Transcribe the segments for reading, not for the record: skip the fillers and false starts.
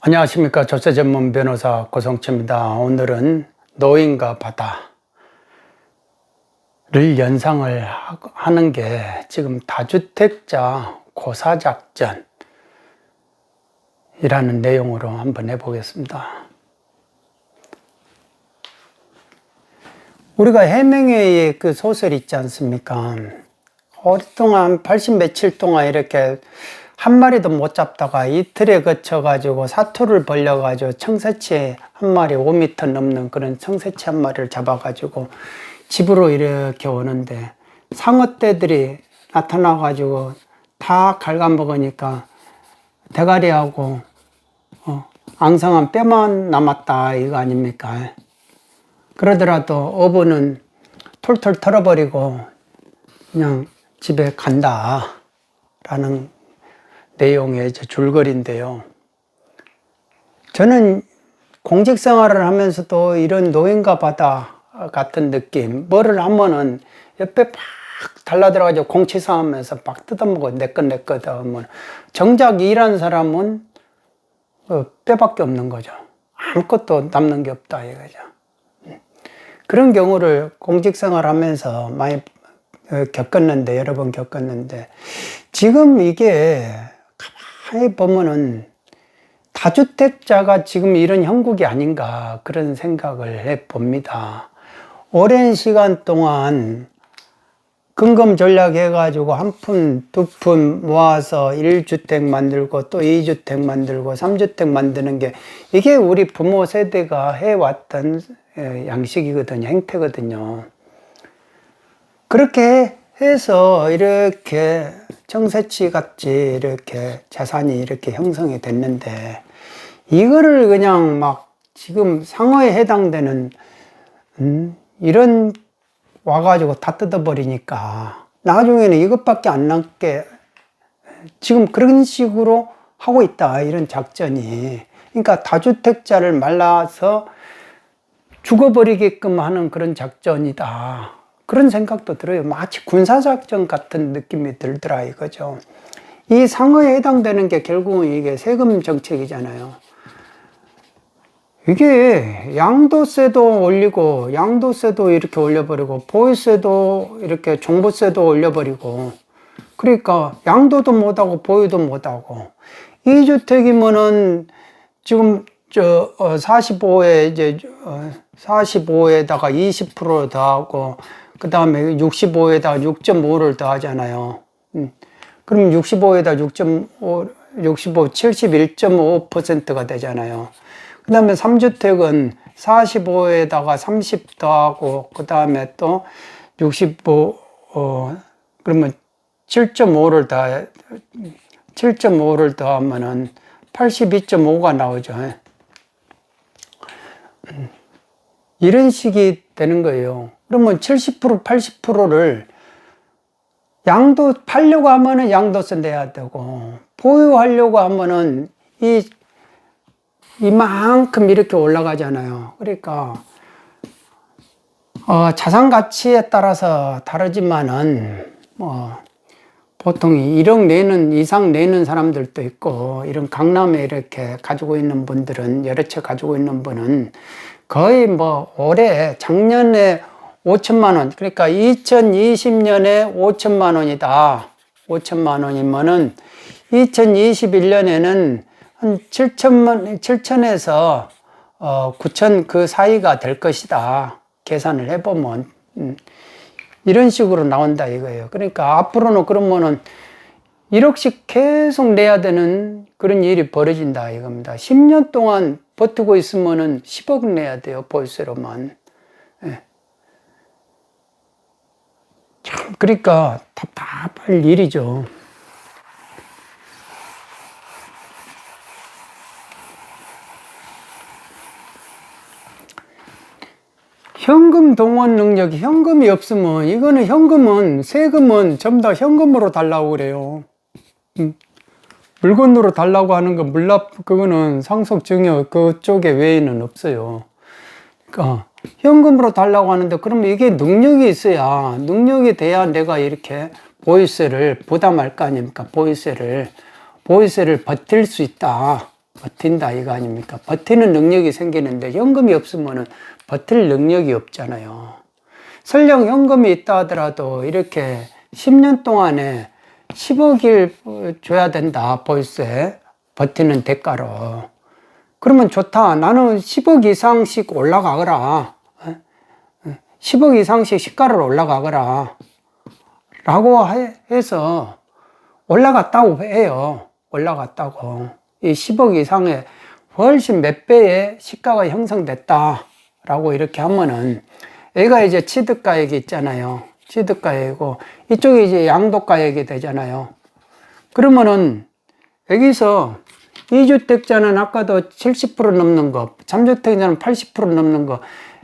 안녕하십니까. 조세 전문 변호사 고성치입니다. 오늘은 노인과 바다를 연상을 하는 게 지금 다주택자 고사작전이라는 내용으로 한번 해보겠습니다. 우리가 해명회의 그 소설 있지 않습니까? 오랫동안 80 며칠 동안 이렇게 한 마리도 못 잡다가 이틀에 거쳐가지고 사투를 벌려가지고 청새치 한 마리 5m 넘는 그런 청새치 한 마리를 잡아가지고 집으로 이렇게 오는데 상어떼들이 나타나가지고 다 갉아먹으니까 대가리하고 앙상한 뼈만 남았다 이거 아닙니까? 그러더라도 어부는 툴툴 털어버리고 그냥 집에 간다 라는 내용의 줄거리인데요. 저는 공직 생활을 하면서도 이런 노인과 바다 같은 느낌, 뭐를 하면은 옆에 팍 달라들어가지고 공치싸움하면서 막 뜯어먹어 내 것 하면 정작 일하는 사람은 뼈밖에 없는 거죠. 아무것도 남는 게 없다 이거죠. 그런 경우를 공직 생활하면서 많이 겪었는데 여러 번 겪었는데 지금 이게 가만히 보면은 다주택자가 지금 이런 형국이 아닌가 그런 생각을 해 봅니다. 오랜 시간 동안 근검 전략 해가지고 한 푼, 두 푼 모아서 1주택 만들고 또 2주택 만들고 3주택 만드는 게 이게 우리 부모 세대가 해왔던 양식이거든요. 행태거든요. 그렇게 해서 이렇게 청새치 같이 이렇게 재산이 이렇게 형성이 됐는데 이거를 그냥 막 지금 상어에 해당되는 이런 와가지고 다 뜯어버리니까 나중에는 이것밖에 안 남게 지금 그런 식으로 하고 있다 이런 작전이. 그러니까 다주택자를 말라서 죽어버리게끔 하는 그런 작전이다 그런 생각도 들어요. 마치 군사작전 같은 느낌이 들더라 이거죠. 이 상어에 해당되는 게 결국은 이게 세금 정책이잖아요. 이게 양도세도 올리고 양도세도 이렇게 올려버리고 보유세도 이렇게 종부세도 올려버리고 그러니까 양도도 못하고 보유도 못하고 2주택이면은 지금 45에 이제 45에다가 20% 더하고 그 다음에 65에다가 6.5를 더하잖아요. 그럼 65에다 6.5, 65, 71.5%가 되잖아요. 그 다음에 3주택은 45에다가 30 더하고, 그 다음에 또 65, 그러면 7.5를 더하면은 82.5가 나오죠. 이런 식이 되는 거예요. 그러면 70%, 80%를 팔려고 하면은 양도세 내야 되고, 보유하려고 하면은 이만큼 이렇게 올라가잖아요. 그러니까, 자산 가치에 따라서 다르지만은, 보통 1억 이상 내는 사람들도 있고, 이런 강남에 이렇게 가지고 있는 분들은, 여러 채 가지고 있는 분은 거의 올해, 작년에 5천만 원, 그러니까 2020년에 5천만 원이다. 5천만 원이면은 2021년에는 한 7천에서 9천 그 사이가 될 것이다. 계산을 해보면. 이런 식으로 나온다 이거예요. 그러니까 앞으로는 그러면은 1억씩 계속 내야 되는 그런 일이 벌어진다 이겁니다. 10년 동안 버티고 있으면은 10억 내야 돼요. 보유세로만. 예. 참, 그러니까 답답할 일이죠. 현금 동원 능력이 현금이 없으면 이거는 세금은 전부 다 현금으로 달라고 그래요. 물건으로 달라고 하는 건 그거는 상속증여 그쪽에 외에는 없어요. 그러니까 현금으로 달라고 하는데 그러면 이게 능력이 있어야 능력이 돼야 내가 이렇게 보유세를 부담할 거 아닙니까? 보유세를 버틸 수 있다. 버틴다 이거 아닙니까? 버티는 능력이 생기는데 현금이 없으면은 버틸 능력이 없잖아요. 설령 현금이 있다 하더라도 이렇게 10년 동안에 10억을 줘야 된다, 볼세. 버티는 대가로. 그러면 좋다. 나는 10억 이상씩 올라가거라. 10억 이상씩 시가를 올라가거라. 라고 해서 올라갔다고 해요. 올라갔다고. 이 10억 이상의 훨씬 몇 배의 시가가 형성됐다. 라고 이렇게 하면은, 얘가 이제 취득가액이 있잖아요. 취득가액이고, 이쪽이 이제 양도가액이 되잖아요. 그러면은, 여기서 2주택자는 아까도 70% 넘는 거, 3주택자는 80% 넘는 거,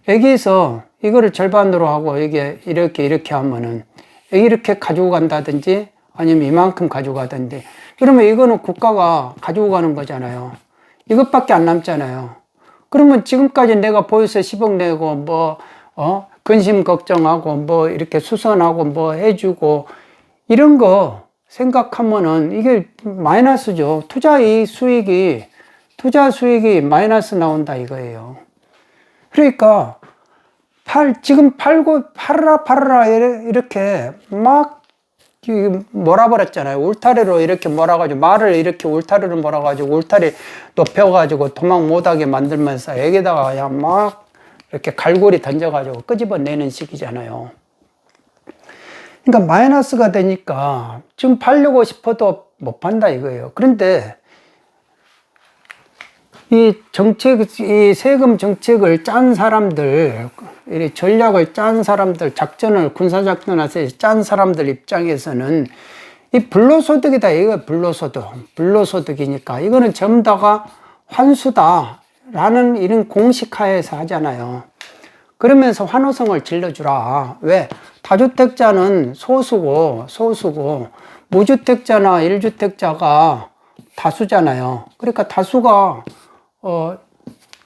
여기서 이거를 절반으로 하고, 이게 이렇게 하면은, 이렇게 가지고 간다든지, 아니면 이만큼 가지고 가든지, 그러면 이거는 국가가 가지고 가는 거잖아요. 이것밖에 안 남잖아요. 그러면 지금까지 내가 보여서 10억 내고, 근심 걱정하고, 이렇게 수선하고, 해주고, 이런 거 생각하면은 이게 마이너스죠. 투자 수익이 마이너스 나온다 이거예요. 그러니까, 지금 팔아라, 이렇게 막 몰아버렸잖아요. 울타리로 이렇게 몰아가지고, 말을 이렇게 울타리로 몰아가지고, 울타리 높여가지고 도망 못하게 만들면서 여기다가 그냥 막 이렇게 갈고리 던져가지고 끄집어내는 식이잖아요. 그러니까 마이너스가 되니까 지금 팔려고 싶어도 못 판다 이거예요. 그런데 이 세금 정책을 짠 사람들, 이 전략을 짠 사람들, 군사작전을 짠 사람들 입장에서는 이 불로소득이다. 이거 불로소득이니까 이거는 전부 다가 환수다라는 이런 공식하에서 하잖아요. 그러면서 환호성을 질러주라. 왜? 다주택자는 소수고, 무주택자나 1주택자가 다수잖아요. 그러니까 다수가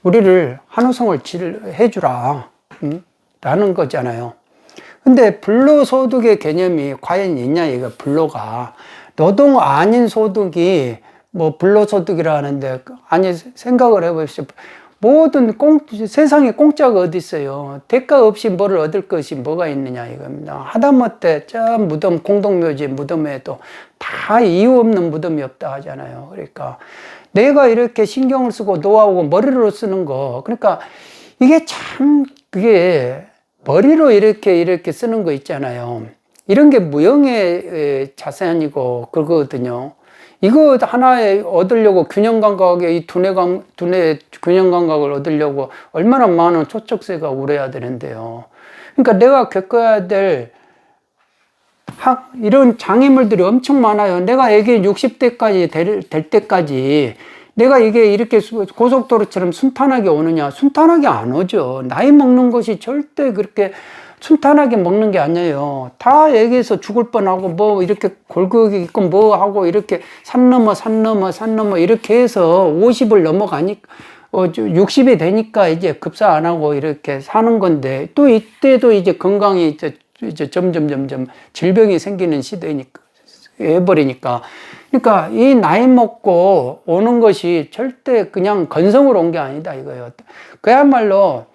우리를 환호성을 해주라. 라는 거잖아요. 근데 불로소득의 개념이 과연 있냐, 이거, 불로가. 노동 아닌 소득이 불로소득이라 하는데, 아니, 생각을 해보십시오. 세상에 공짜가 어디 있어요. 대가 없이 뭐를 얻을 것이 뭐가 있느냐, 이겁니다. 하다못해, 공동묘지 무덤에도 다 이유 없는 무덤이 없다 하잖아요. 그러니까, 내가 이렇게 신경을 쓰고 노하우고 머리로 쓰는 거. 그러니까, 그게 머리로 이렇게 쓰는 거 있잖아요. 이런 게 무형의 자산이고 그거거든요. 이거 하나에 얻으려고 균형 감각의 이 두뇌 균형 감각을 얻으려고 얼마나 많은 초척세가 우려야 되는데요. 그러니까 내가 겪어야 될 이런 장애물들이 엄청 많아요. 내가 이게 60대까지 될 때까지 내가 이게 이렇게 고속도로처럼 순탄하게 오느냐? 순탄하게 안 오죠. 나이 먹는 것이 절대 그렇게 순탄하게 먹는 게 아니에요. 다 여기서 죽을 뻔하고 이렇게 골격이 있고 하고 이렇게 산 넘어 이렇게 해서 50을 넘어가니까 60이 되니까 이제 급사 안 하고 이렇게 사는 건데, 또 이때도 이제 건강이 이제 점점 질병이 생기는 시대니까 해버리니까. 그러니까 이 나이 먹고 오는 것이 절대 그냥 건성으로 온 게 아니다 이거예요. 그야말로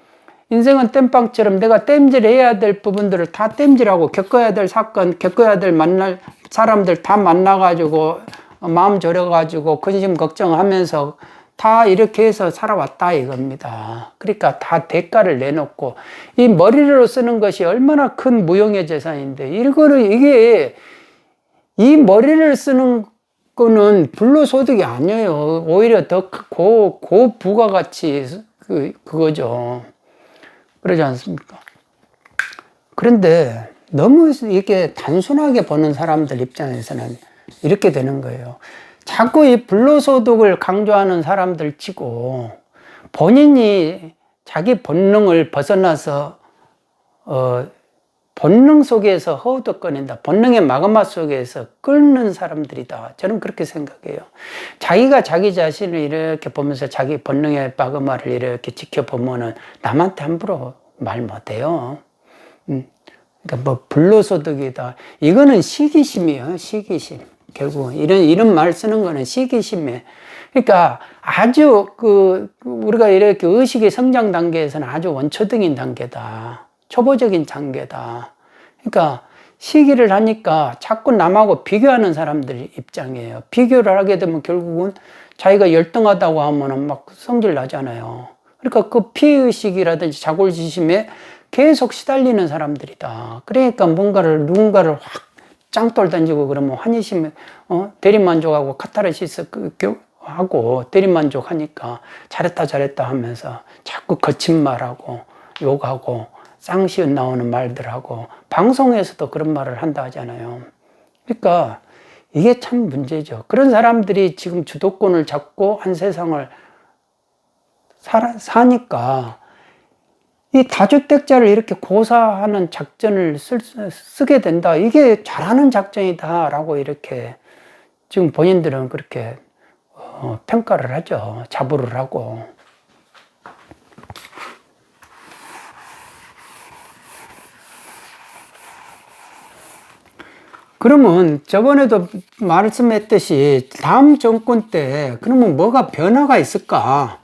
인생은 땜빵처럼 내가 땜질해야 될 부분들을 다 땜질하고, 겪어야 될 사건, 겪어야 될 만날 사람들 다 만나가지고 마음 졸여가지고 근심 걱정하면서 다 이렇게 해서 살아왔다 이겁니다. 그러니까 다 대가를 내놓고, 이 머리로 쓰는 것이 얼마나 큰 무형의 재산인데, 이게 이 머리를 쓰는 거는 불로소득이 아니에요. 오히려 더 고부가가치 그거죠. 그러지 않습니까? 그런데 너무 이게 단순하게 보는 사람들 입장에서는 이렇게 되는 거예요. 자꾸 이 불로소득을 강조하는 사람들 치고 본인이 자기 본능을 벗어나서 본능 속에서 허우적거린다. 본능의 마그마 속에서 끓는 사람들이다. 저는 그렇게 생각해요. 자기가 자기 자신을 이렇게 보면서 자기 본능의 마그마를 이렇게 지켜보면은 남한테 함부로 말 못해요. 그러니까 불로소득이다. 이거는 시기심이에요. 시기심. 결국 이런 말 쓰는 거는 시기심이에요. 그러니까 아주 우리가 이렇게 의식의 성장 단계에서는 아주 원초적인 단계다. 초보적인 단계다. 그러니까 시기를 하니까 자꾸 남하고 비교하는 사람들 입장이에요. 비교를 하게 되면 결국은 자기가 열등하다고 하면은 막 성질 나잖아요. 그러니까 그 피해의식이라든지 자골지심에 계속 시달리는 사람들이다. 그러니까 누군가를 확 짱돌 던지고 그러면 환희심, 대리만족하고 카타르시스 하고 대리만족하니까 잘했다 하면서 자꾸 거친 말하고 욕하고 쌍시읒 나오는 말들하고 방송에서도 그런 말을 한다 하잖아요. 그러니까 이게 참 문제죠. 그런 사람들이 지금 주도권을 잡고 한 세상을 사니까 이 다주택자를 이렇게 고사하는 작전을 쓰게 된다. 이게 잘하는 작전이다라고 이렇게 지금 본인들은 그렇게 평가를 하죠. 자부를 하고. 그러면 저번에도 말씀했듯이 다음 정권 때 그러면 뭐가 변화가 있을까?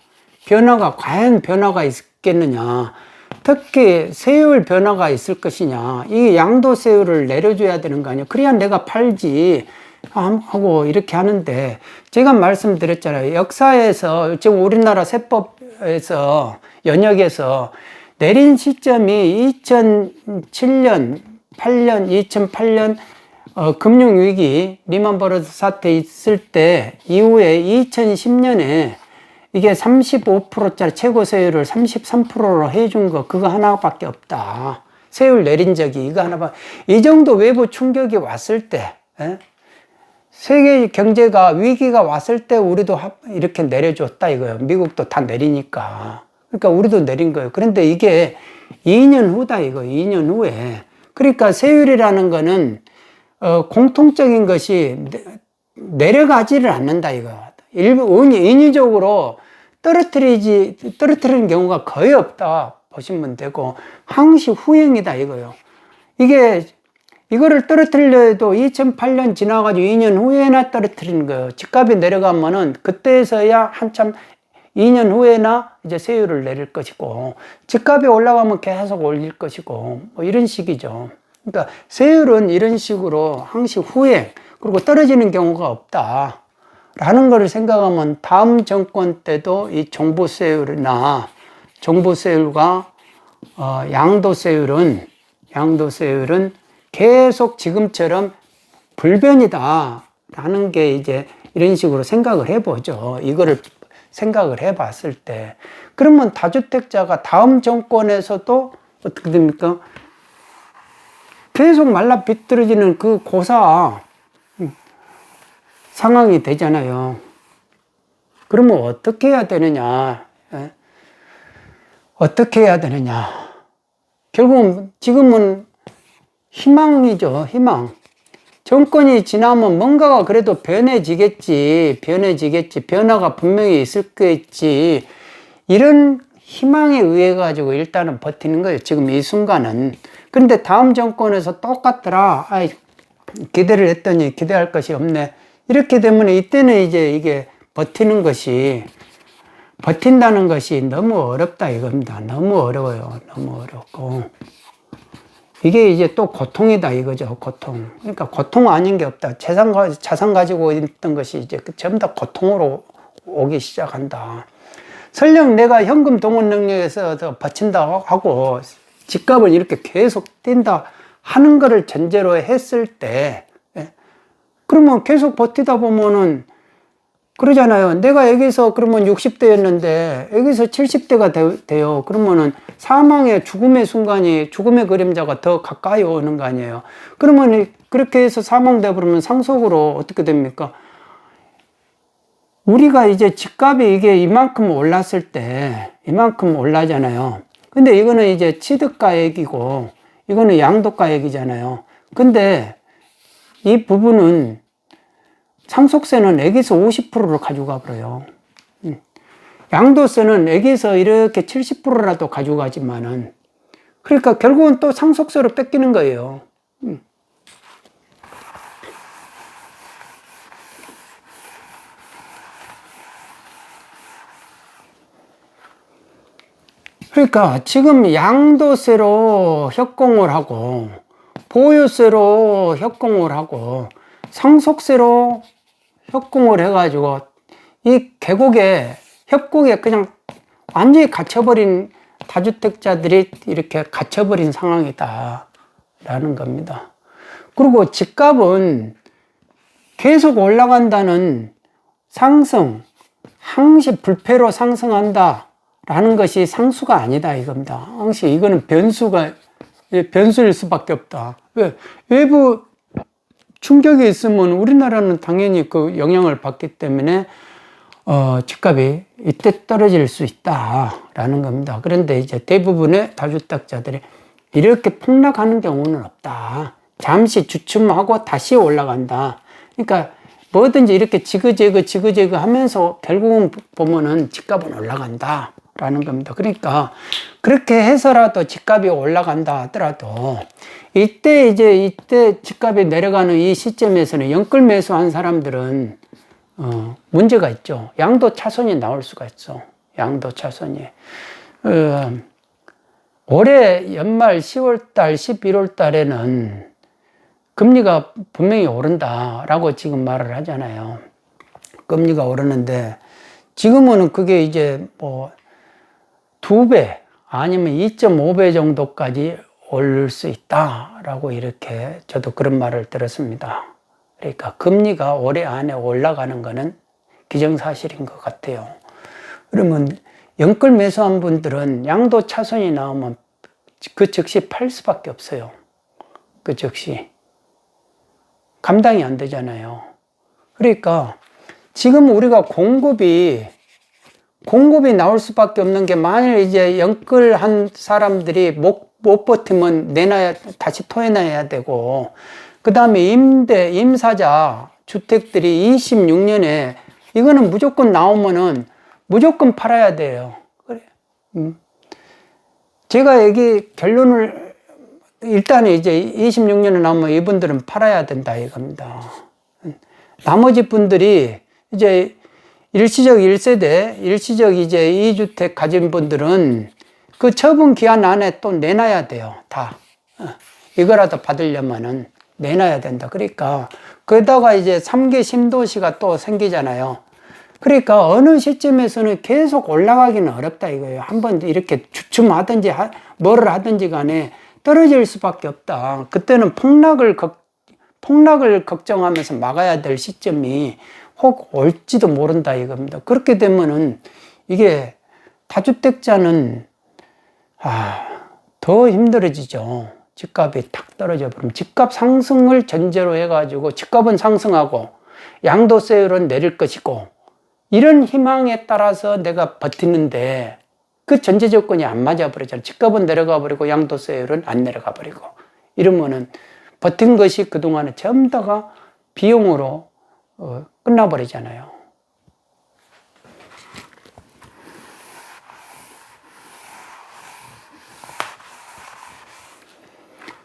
과연 변화가 있겠느냐? 특히 세율 변화가 있을 것이냐? 이 양도세율을 내려줘야 되는 거 아니야? 그래야 내가 팔지 하고 이렇게 하는데 제가 말씀드렸잖아요. 역사에서 지금 우리나라 세법에서 연역에서 내린 시점이 2007년, 2008년 금융위기, 리먼브러더스 사태 있을 때 이후에 2010년에 이게 35%짜리 최고 세율을 33%로 해준 거 그거 하나밖에 없다. 세율 내린 적이 이거 하나밖에. 이 정도 외부 충격이 왔을 때, 세계 경제가 위기가 왔을 때 우리도 이렇게 내려줬다 이거예요. 미국도 다 내리니까. 그러니까 우리도 내린 거예요. 그런데 이게 2년 후다 이거. 2년 후에. 그러니까 세율이라는 거는 공통적인 것이 내려가지를 않는다 이거. 인위적으로 떨어뜨리는 경우가 거의 없다 보시면 되고 항시 후행이다 이거요. 이거를 떨어뜨리려도 2008년 지나가지고 2년 후에나 떨어뜨리는 거예요. 집값이 내려가면은 그때서야 한참 2년 후에나 이제 세율을 내릴 것이고 집값이 올라가면 계속 올릴 것이고 뭐 이런 식이죠. 그러니까 세율은 이런 식으로 항시 후행 그리고 떨어지는 경우가 없다 라는 것을 생각하면 다음 정권 때도 이 종부세율과 양도세율은 계속 지금처럼 불변이다 라는 게 이제 이런 식으로 생각을 해보죠. 이거를 생각을 해봤을 때 그러면 다주택자가 다음 정권에서도 어떻게 됩니까? 계속 말라 비틀어지는 그 고사 상황이 되잖아요. 그러면 어떻게 해야 되느냐? 어떻게 해야 되느냐? 결국은 지금은 희망이죠, 희망. 정권이 지나면 뭔가가 그래도 변해지겠지. 변화가 분명히 있을겠지. 이런 희망에 의해 가지고 일단은 버티는 거예요. 지금 이 순간은. 그런데 다음 정권에서 똑같더라. 기대를 했더니 기대할 것이 없네. 이렇게 되면 이때는 이제 이게 버틴다는 것이 너무 어렵다 이겁니다. 너무 어려워요. 너무 어렵고. 이게 이제 또 고통이다 이거죠. 고통. 그러니까 고통 아닌 게 없다. 자산 가지고 있던 것이 이제 전부 다 고통으로 오기 시작한다. 설령 내가 현금 동원 능력에서 더 버틴다 하고 집값을 이렇게 계속 뛴다 하는 거를 전제로 했을 때 그러면 계속 버티다 보면은 그러잖아요. 내가 여기서 그러면 60대였는데 여기서 70대가 돼요. 그러면은 사망의 죽음의 순간이 죽음의 그림자가 더 가까이 오는 거 아니에요. 그러면 그렇게 해서 사망돼 버리면 상속으로 어떻게 됩니까? 우리가 이제 집값이 이게 이만큼 올랐을 때 이만큼 올라잖아요. 근데 이거는 이제 취득가액이고 이거는 양도가액이잖아요. 근데 이 부분은 상속세는 액에서 50%를 가져가 버려요. 양도세는 액에서 이렇게 70%라도 가져가지만은 그러니까 결국은 또 상속세로 뺏기는 거예요. 그러니까 지금 양도세로 협공을 하고 보유세로 협공을 하고 상속세로 협공을 해가지고 이 계곡에 협곡에 그냥 완전히 갇혀버린 다주택자들이 이렇게 갇혀버린 상황이다 라는 겁니다. 그리고 집값은 계속 올라간다는 상승, 항시 불패로 상승한다 라는 것이 상수가 아니다 이겁니다. 항시 이거는 변수일 수밖에 없다. 왜? 외부 충격이 있으면 우리나라는 당연히 그 영향을 받기 때문에 집값이 이때 떨어질 수 있다라는 겁니다. 그런데 이제 대부분의 다주택자들이 이렇게 폭락하는 경우는 없다. 잠시 주춤하고 다시 올라간다. 그러니까 뭐든지 이렇게 지그재그 하면서 결국은 보면은 집값은 올라간다. 라는 겁니다. 그러니까 그렇게 해서라도 집값이 올라간다 하더라도 이때 집값이 내려가는 이 시점에서는 연끌 매수한 사람들은 문제가 있죠. 양도 차손이 나올 수가 있어. 양도 차손이. 올해 연말 10월달, 11월달에는 금리가 분명히 오른다라고 지금 말을 하잖아요. 금리가 오르는데 지금은 그게 이제 뭐 2배 아니면 2.5배 정도까지 오를 수 있다라고 이렇게 저도 그런 말을 들었습니다. 그러니까 금리가 올해 안에 올라가는 거는 기정사실인 것 같아요. 그러면 연끌 매수한 분들은 양도 차손이 나오면 그 즉시 팔 수밖에 없어요. 그 즉시 감당이 안 되잖아요. 그러니까 지금 우리가 공급이 나올 수밖에 없는 게 만일 이제 연끌한 사람들이 못 버티면 다시 토해내야 되고, 그 다음에 임사자 주택들이 26년에 이거는 무조건 나오면은 무조건 팔아야 돼요. 그래. 제가 여기 결론을 일단 이제 26년에 나오면 이분들은 팔아야 된다 이겁니다. 나머지 분들이 이제 일시적 1세대, 일시적 이제 2주택 가진 분들은 그 처분 기한 안에 또 내놔야 돼요. 다. 이거라도 받으려면은 내놔야 된다. 그러니까, 거기다가 이제 3개 신도시가 또 생기잖아요. 그러니까 어느 시점에서는 계속 올라가기는 어렵다 이거예요. 한번 이렇게 주춤하든지 뭐를 하든지 간에 떨어질 수밖에 없다. 그때는 폭락을 걱정하면서 막아야 될 시점이 혹 올지도 모른다 이겁니다. 그렇게 되면은 이게 다주택자는 더 힘들어지죠. 집값이 탁 떨어져 버리면 집값 상승을 전제로 해가지고 집값은 상승하고 양도세율은 내릴 것이고 이런 희망에 따라서 내가 버티는데 그 전제 조건이 안 맞아 버리잖아요. 집값은 내려가 버리고 양도세율은 안 내려가 버리고 이러면은 버틴 것이 그동안에 전부 다가 비용으로 끝나버리잖아요.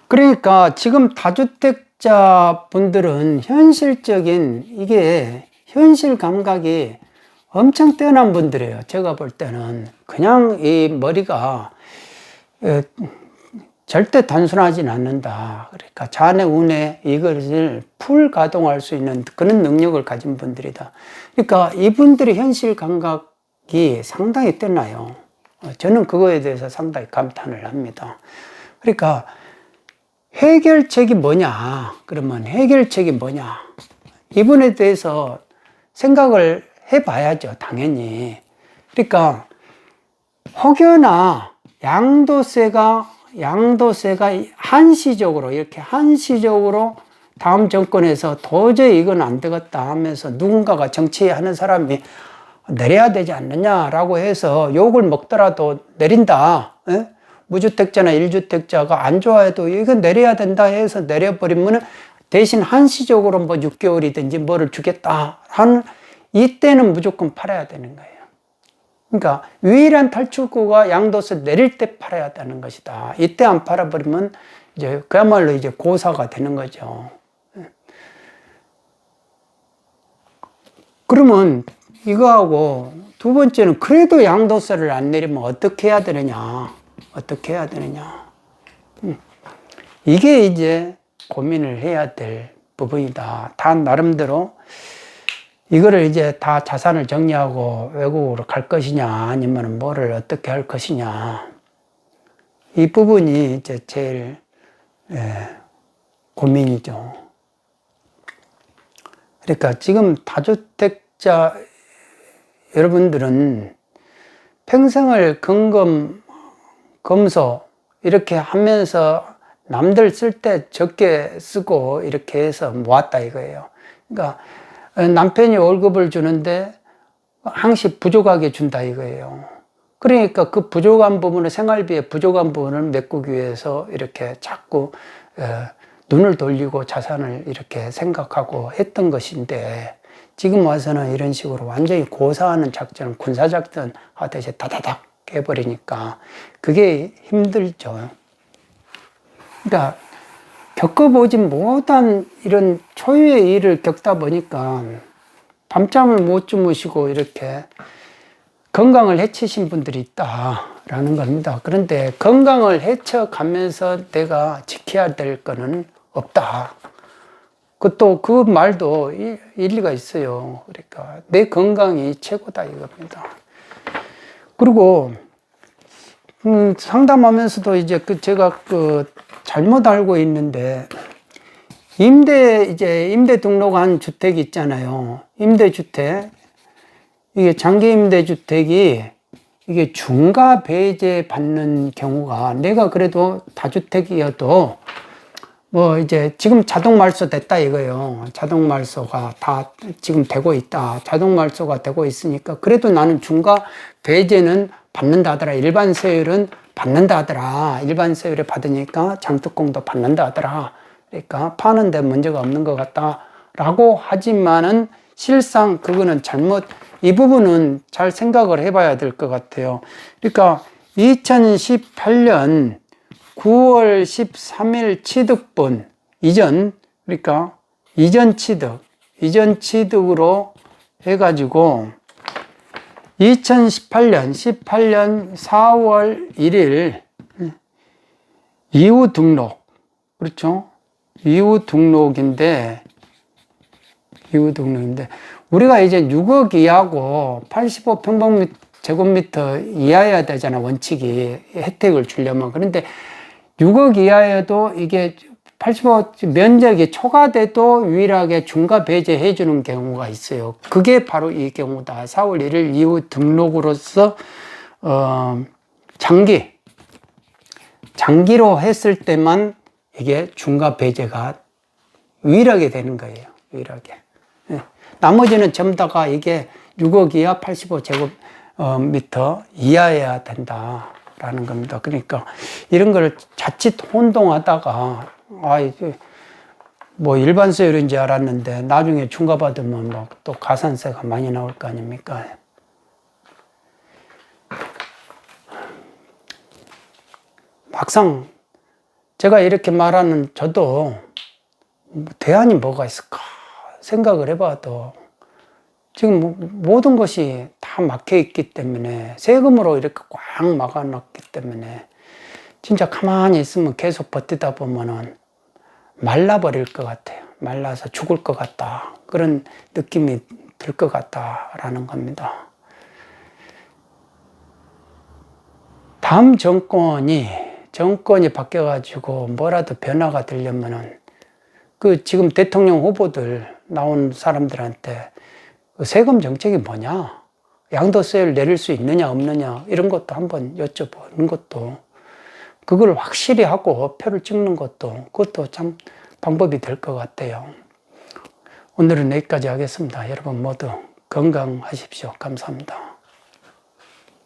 그러니까 지금 다주택자 분들은 현실 감각이 엄청 뛰어난 분들이에요. 제가 볼 때는 그냥 이 머리가 절대 단순하진 않는다. 그러니까 자네 운에 이것을 풀 가동할 수 있는 그런 능력을 가진 분들이다. 그러니까 이분들의 현실 감각이 상당히 뛰어나요. 저는 그거에 대해서 상당히 감탄을 합니다. 그러니까 해결책이 뭐냐? 그러면 해결책이 뭐냐? 이분에 대해서 생각을 해봐야죠, 당연히. 그러니까 혹여나 양도세가 한시적으로 다음 정권에서 도저히 이건 안 되겠다 하면서 누군가가 정치하는 사람이 내려야 되지 않느냐라고 해서 욕을 먹더라도 내린다. 에? 무주택자나 1주택자가 안 좋아해도 이건 내려야 된다 해서 내려버리면 대신 한시적으로 뭐 6개월이든지 뭐를 주겠다 하는 이때는 무조건 팔아야 되는 거예요. 그러니까 유일한 탈출구가 양도세 내릴 때 팔아야 되는 것이다. 이때 안 팔아버리면 이제 그야말로 이제 고사가 되는 거죠. 그러면 이거하고 두 번째는 그래도 양도세를 안 내리면 어떻게 해야 되느냐. 어떻게 해야 되느냐. 이게 이제 고민을 해야 될 부분이다. 다 나름대로 이거를 이제 다 자산을 정리하고 외국으로 갈 것이냐, 아니면 뭐를 어떻게 할 것이냐. 이 부분이 이제 제일 고민이죠. 그러니까 지금 다주택자 여러분들은 평생을 검소 이렇게 하면서 남들 쓸 때 적게 쓰고 이렇게 해서 모았다 이거예요. 그러니까 남편이 월급을 주는데 항시 부족하게 준다 이거예요. 그러니까 그 부족한 부분을, 생활비에 부족한 부분을 메꾸기 위해서 이렇게 자꾸 눈을 돌리고 자산을 이렇게 생각하고 했던 것인데, 지금 와서는 이런 식으로 완전히 고사하는 작전, 군사작전 하듯이 다다닥 해버리니까 그게 힘들죠. 그러니까 겪어보지 못한 이런 초유의 일을 겪다 보니까 밤잠을 못 주무시고 이렇게 건강을 해치신 분들이 있다라는 겁니다. 그런데 건강을 해쳐가면서 내가 지켜야 될 거는 없다. 또 그 말도 일리가 있어요. 그러니까 내 건강이 최고다 이겁니다. 그리고 상담하면서도 이제 제가 잘못 알고 있는데, 임대 등록한 주택이 있잖아요. 임대주택. 이게 장기 임대주택이 이게 중과 배제 받는 경우가, 내가 그래도 다주택이어도 이제 지금 자동 말소 됐다 이거예요. 자동 말소가 다 지금 되고 있다. 자동 말소가 되고 있으니까 그래도 나는 중과 배제는 받는다 하더라. 일반 세율은 받는다 하더라. 일반 세율에 받으니까 장특공도 받는다 하더라. 그러니까 파는데 문제가 없는 것 같다 라고 하지만은 실상 그거는 잘못, 이 부분은 잘 생각을 해봐야 될 것 같아요. 그러니까 2018년 9월 13일 취득분 이전, 그러니까 이전 취득으로 해가지고 18년 4월 1일 이후 등록, 그렇죠? 이후 등록인데 우리가 이제 6억 이하고 85평방제곱미터 이하여야 되잖아, 원칙이. 혜택을 주려면. 그런데 6억 이하여도 이게 85 면적이 초과돼도 유일하게 중과 배제해 주는 경우가 있어요. 그게 바로 이 경우다. 4월 1일 이후 등록으로서 장기로 했을 때만 이게 중과 배제가 유일하게 되는 거예요. 유일하게. 나머지는 전부 다가 이게 6억 이하 85제곱미터 이하여야 된다라는 겁니다. 그러니까 이런 걸 자칫 혼동하다가 일반 세율인 줄 알았는데 나중에 중과받으면 또 가산세가 많이 나올 거 아닙니까? 막상 제가 이렇게 말하는 저도 대안이 뭐가 있을까 생각을 해봐도 지금 모든 것이 다 막혀 있기 때문에, 세금으로 이렇게 꽉 막아놨기 때문에 진짜 가만히 있으면 계속 버티다 보면은 말라버릴 것 같아요. 말라서 죽을 것 같다. 그런 느낌이 들 것 같다라는 겁니다. 다음 정권이 바뀌어가지고 뭐라도 변화가 되려면은 지금 대통령 후보들 나온 사람들한테 세금 정책이 뭐냐, 양도세를 내릴 수 있느냐 없느냐 이런 것도 한번 여쭤보는 것도, 그걸 확실히 하고 표를 찍는 것도, 그것도 참 방법이 될 것 같아요. 오늘은 여기까지 하겠습니다. 여러분 모두 건강하십시오. 감사합니다.